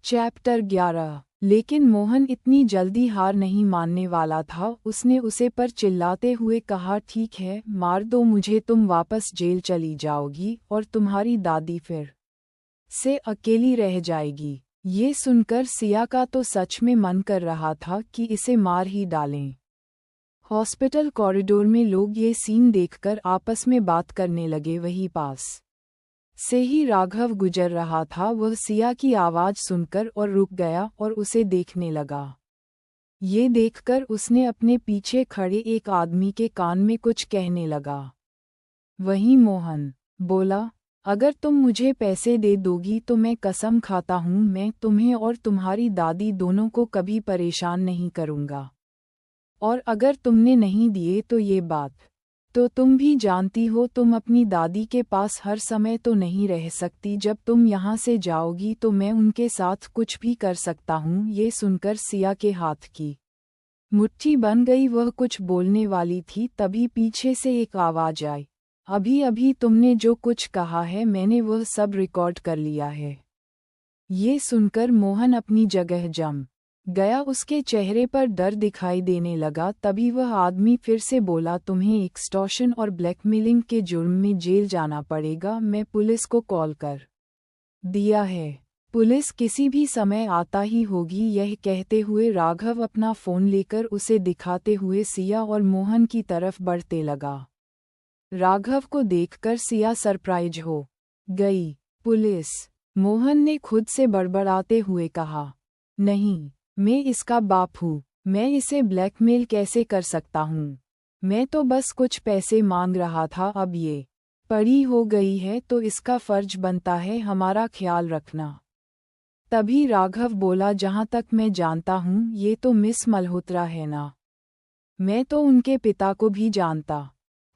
Chapter 11। लेकिन मोहन इतनी जल्दी हार नहीं मानने वाला था। उसने उसे पर चिल्लाते हुए कहा, ठीक है, मार दो मुझे, तुम वापस जेल चली जाओगी और तुम्हारी दादी फिर से अकेली रह जाएगी। ये सुनकर सिया का तो सच में मन कर रहा था कि इसे मार ही डालें। हॉस्पिटल कॉरिडोर में लोग ये सीन देखकर आपस में बात करने लगे। वहीं पास से ही राघव गुजर रहा था। वह सिया की आवाज़ सुनकर और रुक गया और उसे देखने लगा। ये देखकर उसने अपने पीछे खड़े एक आदमी के कान में कुछ कहने लगा। वहीं मोहन बोला, अगर तुम मुझे पैसे दे दोगी तो मैं कसम खाता हूँ मैं तुम्हें और तुम्हारी दादी दोनों को कभी परेशान नहीं करूँगा। और अगर तुमने नहीं दिए तो ये बात तो तुम भी जानती हो, तुम अपनी दादी के पास हर समय तो नहीं रह सकती। जब तुम यहाँ से जाओगी तो मैं उनके साथ कुछ भी कर सकता हूँ। ये सुनकर सिया के हाथ की मुट्ठी बन गई। वह कुछ बोलने वाली थी, तभी पीछे से एक आवाज़ आई, अभी अभी तुमने जो कुछ कहा है मैंने वह सब रिकॉर्ड कर लिया है। ये सुनकर मोहन अपनी जगह जम गया। उसके चेहरे पर डर दिखाई देने लगा। तभी वह आदमी फिर से बोला, तुम्हें एक्सटॉर्शन और ब्लैकमेलिंग के जुर्म में जेल जाना पड़ेगा। मैं पुलिस को कॉल कर दिया है, पुलिस किसी भी समय आता ही होगी। यह कहते हुए राघव अपना फ़ोन लेकर उसे दिखाते हुए सिया और मोहन की तरफ बढ़ते लगा। राघव को देखकर सिया सरप्राइज हो गई। पुलिस? मोहन ने खुद से बड़बड़ाते हुए कहा, नहीं, मैं इसका बाप हूँ, मैं इसे ब्लैकमेल कैसे कर सकता हूँ? मैं तो बस कुछ पैसे मांग रहा था। अब ये पड़ी हो गई है तो इसका फर्ज बनता है हमारा ख्याल रखना। तभी राघव बोला, जहाँ तक मैं जानता हूँ ये तो मिस मल्होत्रा है ना? मैं तो उनके पिता को भी जानता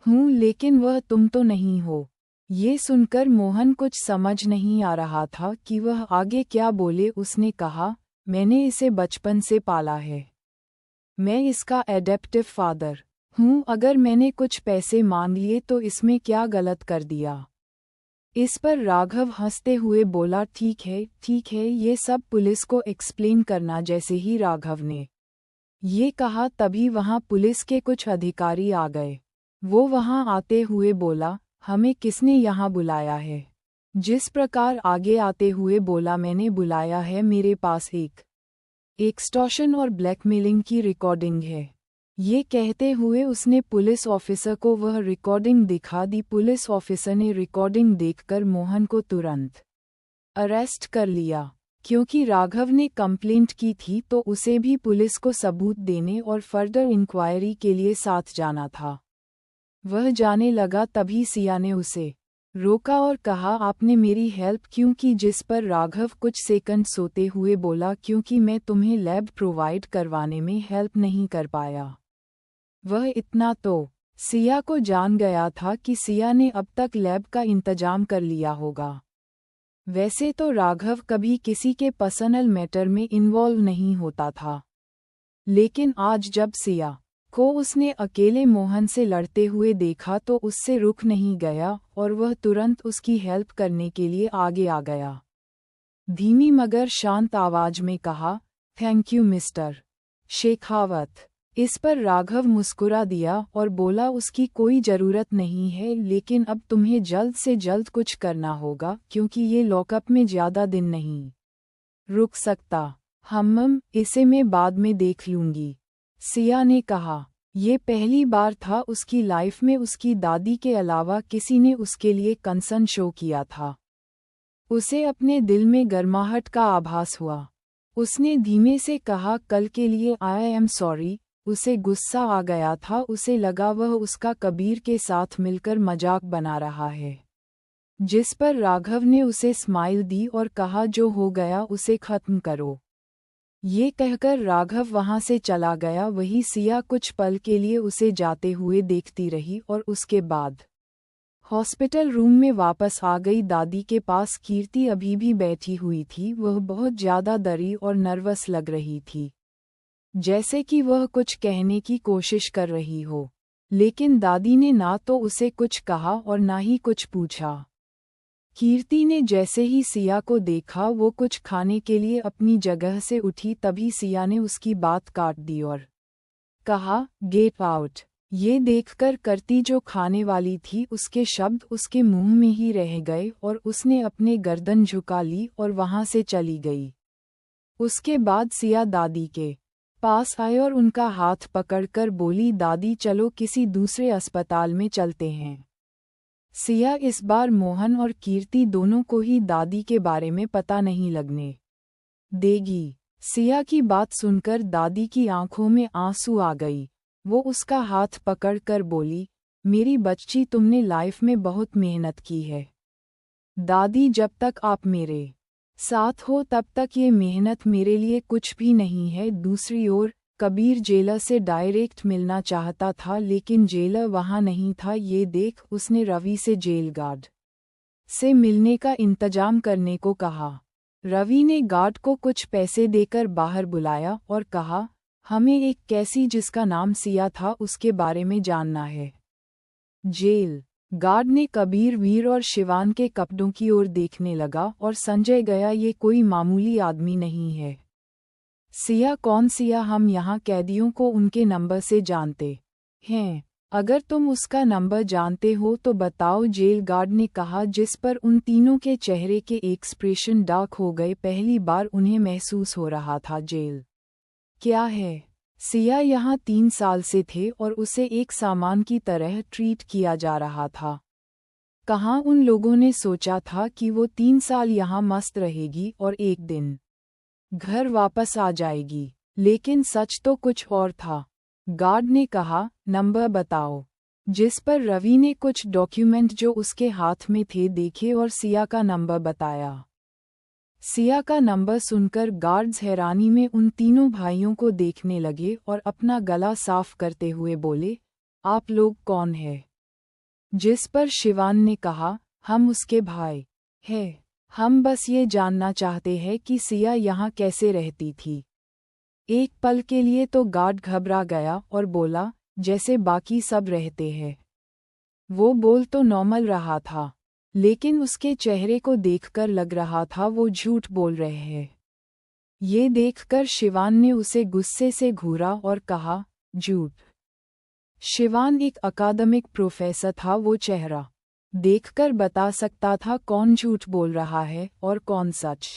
हूँ, लेकिन वह तुम तो नहीं हो। ये सुनकर मोहन कुछ समझ नहीं आ रहा था कि वह आगे क्या बोले। उसने कहा, मैंने इसे बचपन से पाला है, मैं इसका एडॉप्टिव फादर हूँ। अगर मैंने कुछ पैसे मांग लिए तो इसमें क्या गलत कर दिया? इस पर राघव हंसते हुए बोला, ठीक है, ये सब पुलिस को एक्सप्लेन करना। जैसे ही राघव ने ये कहा तभी वहाँ पुलिस के कुछ अधिकारी आ गए। वो वहाँ आते हुए बोला, हमें किसने यहाँ बुलाया है? जिस प्रकार आगे आते हुए बोला, मैंने बुलाया है, मेरे पास एक एक्सटॉर्शन और ब्लैकमेलिंग की रिकॉर्डिंग है। ये कहते हुए उसने पुलिस ऑफिसर को वह रिकॉर्डिंग दिखा दी। पुलिस ऑफिसर ने रिकॉर्डिंग देखकर मोहन को तुरंत अरेस्ट कर लिया। क्योंकि राघव ने कंप्लेंट की थी तो उसे भी पुलिस को सबूत देने और फर्दर इंक्वायरी के लिए साथ जाना था। वह जाने लगा तभी सिया ने उसे रोका और कहा, आपने मेरी हेल्प क्यों की? जिस पर राघव कुछ सेकंड सोते हुए बोला, क्योंकि मैं तुम्हें लैब प्रोवाइड करवाने में हेल्प नहीं कर पाया। वह इतना तो सिया को जान गया था कि सिया ने अब तक लैब का इंतजाम कर लिया होगा। वैसे तो राघव कभी किसी के पर्सनल मैटर में इन्वॉल्व नहीं होता था, लेकिन आज जब सिया को उसने अकेले मोहन से लड़ते हुए देखा तो उससे रुक नहीं गया और वह तुरंत उसकी हेल्प करने के लिए आगे आ गया। धीमी मगर शांत आवाज में कहा, थैंक यू मिस्टर शेखावत। इस पर राघव मुस्कुरा दिया और बोला, उसकी कोई ज़रूरत नहीं है, लेकिन अब तुम्हें जल्द से जल्द कुछ करना होगा क्योंकि ये लॉकअप में ज़्यादा दिन नहीं रुक सकता। इसे मैं बाद में देख लूँगी, सिया ने कहा। ये पहली बार था उसकी लाइफ में उसकी दादी के अलावा किसी ने उसके लिए कंसर्न शो किया था। उसे अपने दिल में गर्माहट का आभास हुआ। उसने धीमे से कहा, कल के लिए आई एम सॉरी। उसे गुस्सा आ गया था। उसे लगा वह उसका कबीर के साथ मिलकर मजाक बना रहा है। जिस पर राघव ने उसे स्माइल दी और कहा, जो हो गया उसे खत्म करो। ये कहकर राघव वहाँ से चला गया। वही सिया कुछ पल के लिए उसे जाते हुए देखती रही और उसके बाद हॉस्पिटल रूम में वापस आ गई। दादी के पास कीर्ति अभी भी बैठी हुई थी। वह बहुत ज़्यादा डरी और नर्वस लग रही थी, जैसे कि वह कुछ कहने की कोशिश कर रही हो, लेकिन दादी ने ना तो उसे कुछ कहा और ना ही कुछ पूछा। कीर्ति ने जैसे ही सिया को देखा वो कुछ खाने के लिए अपनी जगह से उठी, तभी सिया ने उसकी बात काट दी और कहा, गेट आउट। ये देखकर करती जो खाने वाली थी उसके शब्द उसके मुंह में ही रह गए और उसने अपने गर्दन झुका ली और वहां से चली गई। उसके बाद सिया दादी के पास आई और उनका हाथ पकड़कर बोली, दादी चलो किसी दूसरे अस्पताल में चलते हैं। सिया इस बार मोहन और कीर्ति दोनों को ही दादी के बारे में पता नहीं लगने देगी। सिया की बात सुनकर दादी की आंखों में आंसू आ गई। वो उसका हाथ पकड़कर बोली, मेरी बच्ची तुमने लाइफ में बहुत मेहनत की है दादी, जब तक आप मेरे साथ हो तब तक ये मेहनत मेरे लिए कुछ भी नहीं है। दूसरी ओर कबीर जेलर से डायरेक्ट मिलना चाहता था लेकिन जेलर वहां नहीं था। ये देख उसने रवि से जेल गार्ड से मिलने का इंतजाम करने को कहा। रवि ने गार्ड को कुछ पैसे देकर बाहर बुलाया और कहा, हमें एक कैसी जिसका नाम सिया था उसके बारे में जानना है। जेल गार्ड ने कबीर, वीर और शिवान के कपड़ों की ओर देखने लगा और संजय गया, ये कोई मामूली आदमी नहीं है। सिया कौन? सिया हम यहाँ कैदियों को उनके नंबर से जानते हैं, अगर तुम उसका नंबर जानते हो तो बताओ, जेल गार्ड ने कहा, जिस पर उन तीनों के चेहरे के एक्सप्रेशन डार्क हो गए। पहली बार उन्हें महसूस हो रहा था जेल क्या है। सिया यहाँ 3 साल से थे और उसे एक सामान की तरह ट्रीट किया जा रहा था। कहाँ उन लोगों ने सोचा था कि वो 3 साल यहाँ मस्त रहेगी और एक दिन घर वापस आ जाएगी, लेकिन सच तो कुछ और था। गार्ड ने कहा, नंबर बताओ, जिस पर रवि ने कुछ डॉक्यूमेंट जो उसके हाथ में थे देखे और सिया का नंबर बताया। सिया का नंबर सुनकर गार्ड्स हैरानी में उन तीनों भाइयों को देखने लगे और अपना गला साफ करते हुए बोले, आप लोग कौन है? जिस पर शिवान ने कहा, हम उसके भाई हैं। हम बस ये जानना चाहते हैं कि सिया यहाँ कैसे रहती थी। एक पल के लिए तो गार्ड घबरा गया और बोला, जैसे बाकी सब रहते हैं। वो बोल तो नॉर्मल रहा था, लेकिन उसके चेहरे को देखकर लग रहा था वो झूठ बोल रहे हैं। ये देखकर शिवान ने उसे गुस्से से घूरा और कहा, झूठ। शिवान एक अकादमिक प्रोफेसर था, वो चेहरा देखकर बता सकता था कौन झूठ बोल रहा है और कौन सच।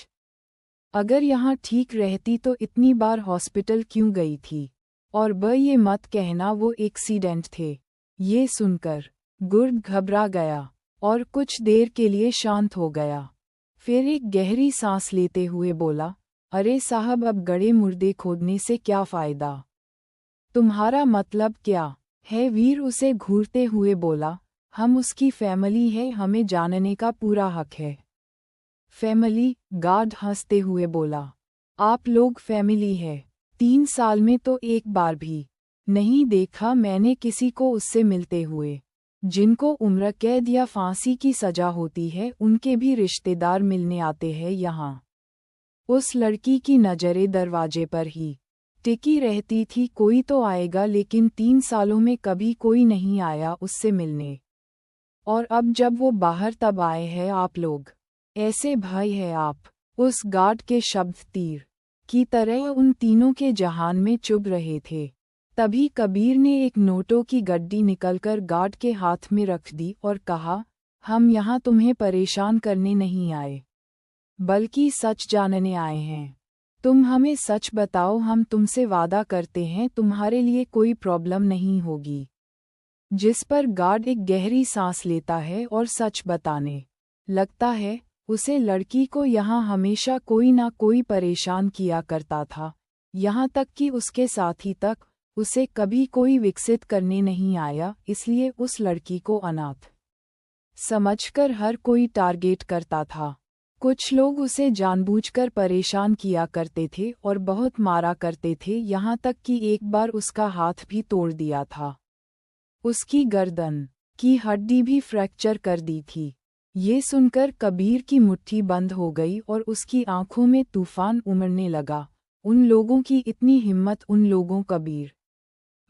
अगर यहाँ ठीक रहती तो इतनी बार हॉस्पिटल क्यों गई थी? और ये मत कहना वो एक्सीडेंट थे। ये सुनकर गुर्द घबरा गया और कुछ देर के लिए शांत हो गया। फिर एक गहरी सांस लेते हुए बोला, अरे साहब, अब गड़े मुर्दे खोदने से क्या फ़ायदा? तुम्हारा मतलब क्या है? वीर उसे घूरते हुए बोला, हम उसकी फैमिली है, हमें जानने का पूरा हक है। फैमिली? गार्ड हंसते हुए बोला, आप लोग फैमिली है? 3 साल में तो एक बार भी नहीं देखा मैंने किसी को उससे मिलते हुए। जिनको उम्र कैद या फांसी की सजा होती है उनके भी रिश्तेदार मिलने आते हैं यहाँ। उस लड़की की नज़रें दरवाजे पर ही टिकी रहती थी, कोई तो आएगा, लेकिन 3 सालों में कभी कोई नहीं आया उससे मिलने। और अब जब वो बाहर तब आए हैं आप लोग। ऐसे भाई है आप? उस गार्ड के शब्द तीर की तरह उन तीनों के जहान में चुभ रहे थे। तभी कबीर ने एक नोटों की गड्डी निकलकर गार्ड के हाथ में रख दी और कहा, हम यहाँ तुम्हें परेशान करने नहीं आए, बल्कि सच जानने आए हैं। तुम हमें सच बताओ, हम तुमसे वादा करते हैं तुम्हारे लिए कोई प्रॉब्लम नहीं होगी। जिस पर गार्ड एक गहरी सांस लेता है और सच बताने लगता है। उसे लड़की को यहाँ हमेशा कोई ना कोई परेशान किया करता था, यहाँ तक कि उसके साथी तक उसे कभी कोई विकसित करने नहीं आया। इसलिए उस लड़की को अनाथ समझकर हर कोई टारगेट करता था। कुछ लोग उसे जानबूझकर परेशान किया करते थे और बहुत मारा करते थे, यहाँ तक कि एक बार उसका हाथ भी तोड़ दिया था। उसकी गर्दन की हड्डी भी फ्रैक्चर कर दी थी। ये सुनकर कबीर की मुट्ठी बंद हो गई और उसकी आंखों में तूफान उमड़ने लगा। उन लोगों की इतनी हिम्मत! उन लोगों! कबीर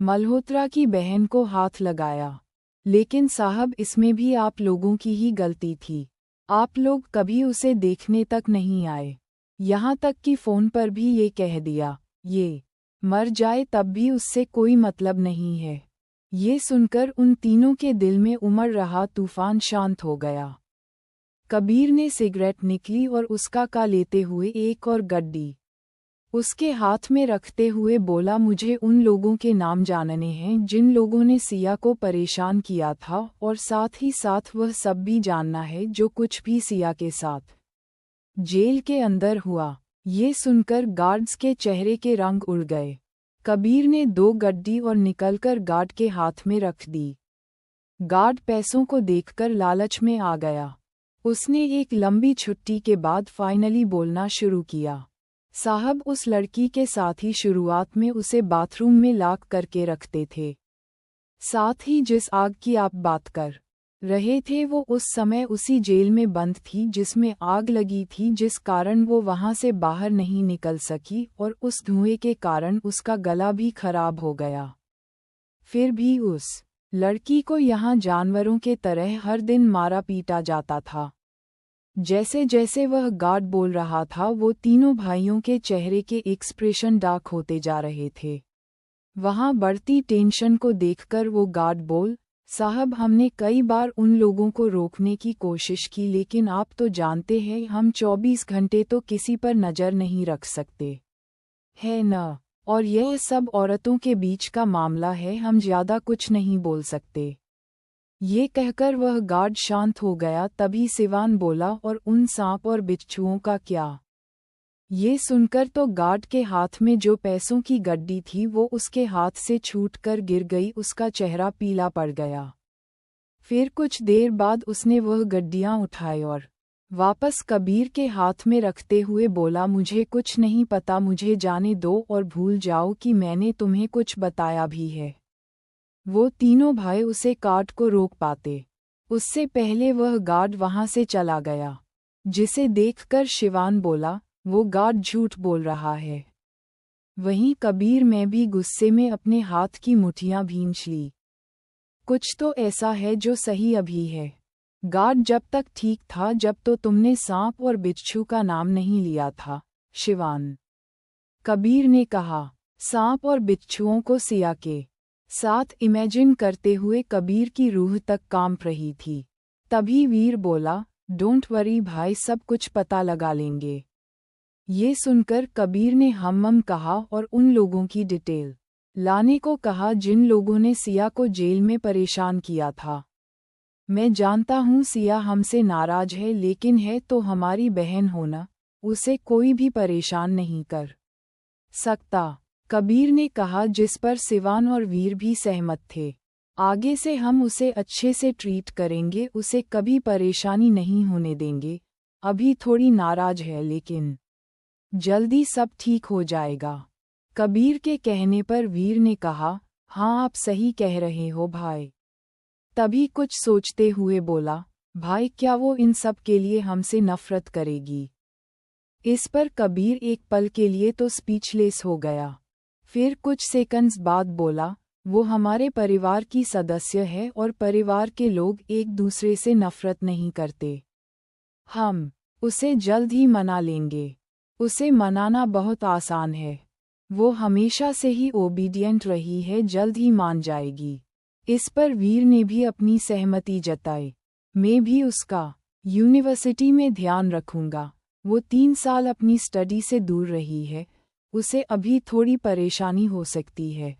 मल्होत्रा की बहन को हाथ लगाया। लेकिन साहब, इसमें भी आप लोगों की ही गलती थी। आप लोग कभी उसे देखने तक नहीं आए। यहाँ तक कि फ़ोन पर भी ये कह दिया, ये मर जाए तब भी उससे कोई मतलब नहीं है। ये सुनकर उन तीनों के दिल में उमड़ रहा तूफान शांत हो गया। कबीर ने सिगरेट निकली और उसका का लेते हुए एक और गड्डी उसके हाथ में रखते हुए बोला, मुझे उन लोगों के नाम जानने हैं जिन लोगों ने सिया को परेशान किया था, और साथ ही साथ वह सब भी जानना है जो कुछ भी सिया के साथ जेल के अंदर हुआ। ये सुनकर गार्ड्स के चेहरे के रंग उड़ गए। कबीर ने 2 गड्डी और निकलकर गार्ड के हाथ में रख दी। गार्ड पैसों को देखकर लालच में आ गया। उसने एक लंबी छुट्टी के बाद फाइनली बोलना शुरू किया, साहब उस लड़की के साथ ही शुरुआत में उसे बाथरूम में लॉक करके रखते थे। साथ ही जिस आग की आप बात कर रहे थे वो उस समय उसी जेल में बंद थी जिसमें आग लगी थी, जिस कारण वो वहां से बाहर नहीं निकल सकी और उस धुएं के कारण उसका गला भी खराब हो गया। फिर भी उस लड़की को यहाँ जानवरों के तरह हर दिन मारा पीटा जाता था। जैसे जैसे वह गार्ड बोल रहा था वो तीनों भाइयों के चेहरे के एक्सप्रेशन डार्क होते जा रहे थे। वहां बढ़ती टेंशन को देखकर वो गार्ड बोल, साहब हमने कई बार उन लोगों को रोकने की कोशिश की, लेकिन आप तो जानते हैं हम 24 घंटे तो किसी पर नज़र नहीं रख सकते, है न? और यह सब औरतों के बीच का मामला है, हम ज़्यादा कुछ नहीं बोल सकते। ये कहकर वह गार्ड शांत हो गया। तभी सिवान बोला, और उन सांप और बिच्छुओं का क्या? ये सुनकर तो गार्ड के हाथ में जो पैसों की गड्डी थी वो उसके हाथ से छूटकर गिर गई। उसका चेहरा पीला पड़ गया। फिर कुछ देर बाद उसने वह गड्डियां उठाई और वापस कबीर के हाथ में रखते हुए बोला, मुझे कुछ नहीं पता, मुझे जाने दो और भूल जाओ कि मैंने तुम्हें कुछ बताया भी है। वो तीनों भाई उसे गार्ड को रोक पाते उससे पहले वह गार्ड वहां से चला गया, जिसे देखकर शिवान बोला, वो गार्ड झूठ बोल रहा है। वहीं कबीर में भी गुस्से में अपने हाथ की मुठियां भींच ली। कुछ तो ऐसा है जो सही अभी है। गार्ड जब तक ठीक था जब तो तुमने सांप और बिच्छू का नाम नहीं लिया था, शिवान। कबीर ने कहा। सांप और बिच्छुओं को सिया के साथ इमेजिन करते हुए कबीर की रूह तक कांप रही थी। तभी वीर बोला, डोंट वरी भाई, सब कुछ पता लगा लेंगे। ये सुनकर कबीर ने हम्म कहा और उन लोगों की डिटेल लाने को कहा जिन लोगों ने सिया को जेल में परेशान किया था। मैं जानता हूँ सिया हमसे नाराज है, लेकिन है तो हमारी बहन होना, उसे कोई भी परेशान नहीं कर सकता, कबीर ने कहा, जिस पर सिवान और वीर भी सहमत थे। आगे से हम उसे अच्छे से ट्रीट करेंगे, उसे कभी परेशानी नहीं होने देंगे। अभी थोड़ी नाराज है लेकिन जल्दी सब ठीक हो जाएगा। कबीर के कहने पर वीर ने कहा, हाँ आप सही कह रहे हो भाई। तभी कुछ सोचते हुए बोला, भाई क्या वो इन सब के लिए हमसे नफरत करेगी? इस पर कबीर एक पल के लिए तो स्पीचलेस हो गया। फिर कुछ सेकंड्स बाद बोला, वो हमारे परिवार की सदस्य है और परिवार के लोग एक दूसरे से नफरत नहीं करते। हम उसे जल्द ही मना लेंगे। उसे मनाना बहुत आसान है, वो हमेशा से ही ओबीडियंट रही है, जल्द ही मान जाएगी। इस पर वीर ने भी अपनी सहमति जताई। मैं भी उसका यूनिवर्सिटी में ध्यान रखूंगा। वो 3 साल अपनी स्टडी से दूर रही है, उसे अभी थोड़ी परेशानी हो सकती है।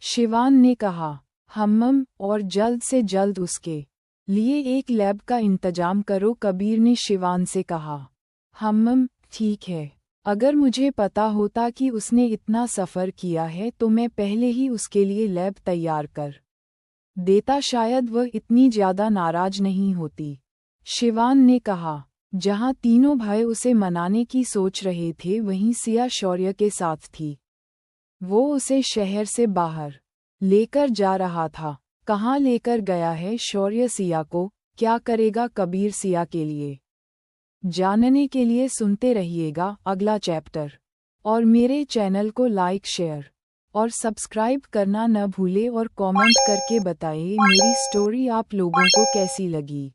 शिवान ने कहा, हम्म, और जल्द से जल्द उसके लिए एक लैब का इंतजाम करो, कबीर ने शिवान से कहा। हम्म, ठीक है। अगर मुझे पता होता कि उसने इतना सफ़र किया है तो मैं पहले ही उसके लिए लैब तैयार कर देता, शायद वह इतनी ज़्यादा नाराज नहीं होती, शिवान ने कहा। जहाँ तीनों भाई उसे मनाने की सोच रहे थे वहीं सिया शौर्य के साथ थी। वो उसे शहर से बाहर लेकर जा रहा था। कहाँ लेकर गया है शौर्य सिया को, क्या करेगा कबीर सिया के लिए? जानने के लिए सुनते रहिएगा अगला चैप्टर, और मेरे चैनल को लाइक, शेयर और सब्सक्राइब करना न भूले और कमेंट करके बताइए मेरी स्टोरी आप लोगों को कैसी लगी।